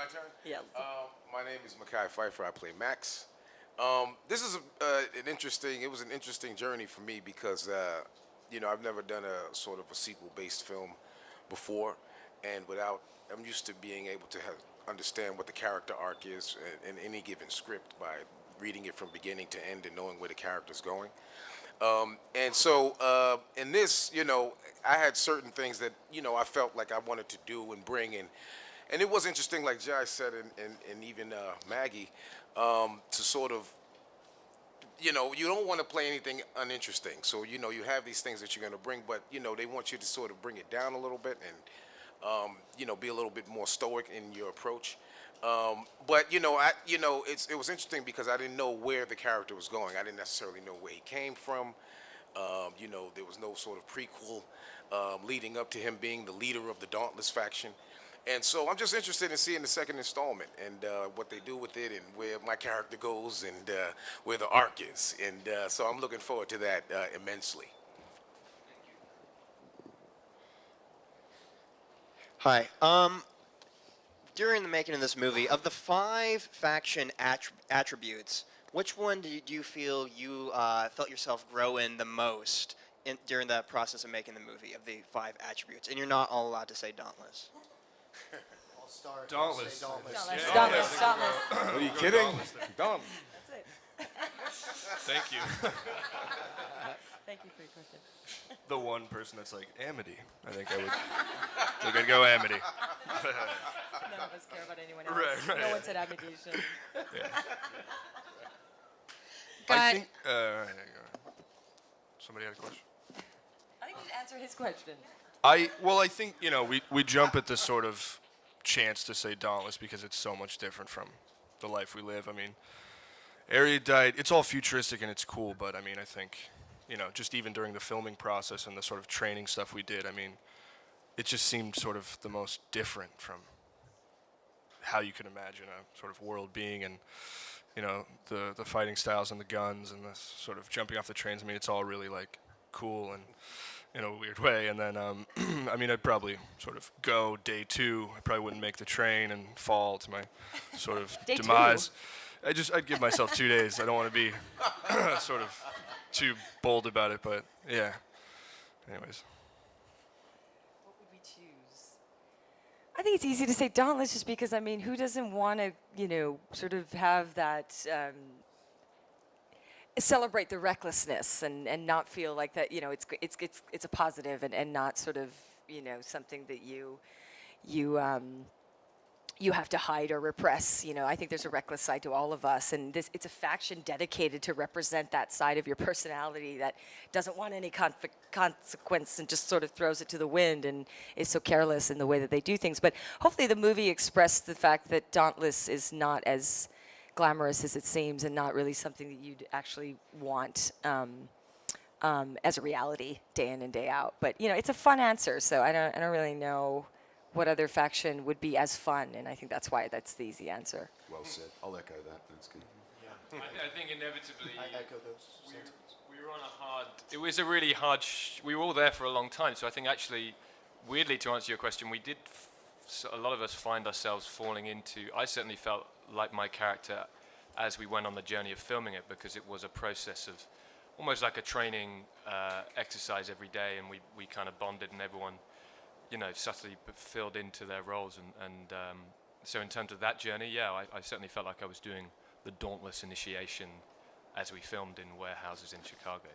My turn? Yeah. My name is Mekhi Phifer. I play Max. This is it was an interesting journey for me because, I've never done a sort of a sequel-based film before. And I'm used to being able to understand what the character arc is in any given script by reading it from beginning to end and knowing where the character's going. And so in this, I had certain things that, I felt like I wanted to do and bring in. And it was interesting, like Jai said, and even Maggie, to sort of, you don't want to play anything uninteresting. So, you have these things that you're going to bring, but, they want you to sort of bring it down a little bit and, be a little bit more stoic in your approach. But it was interesting because I didn't know where the character was going. I didn't necessarily know where he came from. There was no sort of prequel leading up to him being the leader of the Dauntless faction. And so I'm just interested in seeing the second installment and what they do with it and where my character goes and where the arc is. And so I'm looking forward to that immensely. Hi. During the making of this movie, of the 5 faction attributes, which one do you feel you felt yourself grow in the most during the process of making the movie, of the 5 attributes? And you're not all allowed to say Dauntless. I'll start. Dauntless. Dauntless. Are you kidding? Dauntless. That's it. Thank you. Thank you for your question. The one person that's like Amity. I think I'd go Amity. None of us care about anyone else. Right. No one said abnegation. Yeah. Got- I think. Somebody had a question. I think we should answer his question. I think we jump at this sort of chance to say Dauntless because it's so much different from the life we live. I mean, erudite. It's all futuristic and it's cool, but I mean, I think just even during the filming process and the sort of training stuff we did, I mean, it just seemed sort of the most different from how you could imagine a sort of world being, and the fighting styles and the guns and the sort of jumping off the trains. I mean, it's all really like cool and in a weird way. And then I mean, I'd probably sort of go day 2. I probably wouldn't make the train and fall to my sort of Day demise. I'd give myself 2 days. I don't want to be sort of too bold about it, but yeah. Anyways. What would we choose? I think it's easy to say Dauntless just because, I mean, who doesn't want to, sort of have that, celebrate the recklessness and not feel like that, it's a positive and not sort of, something that you have to hide or repress. I think there's a reckless side to all of us, and it's a faction dedicated to represent that side of your personality that doesn't want any consequence and just sort of throws it to the wind and is so careless in the way that they do things. But hopefully the movie expressed the fact that Dauntless is not as glamorous as it seems and not really something that you'd actually want as a reality day in and day out. But it's a fun answer, so I don't really know what other faction would be as fun, and I think that's why that's the easy answer. Well said. I'll echo that. That's good. I think inevitably I echo those sentiments. we were on a hard. It was a really hard. We were all there for a long time, so I think actually, weirdly, to answer your question, we did. So a lot of us find ourselves falling into. I certainly felt like my character as we went on the journey of filming it, because it was a process of almost like a training exercise every day, and we kind of bonded, and everyone, subtly filled into their roles, and so in terms of that journey, yeah, I certainly felt like I was doing the Dauntless initiation as we filmed in warehouses in Chicago.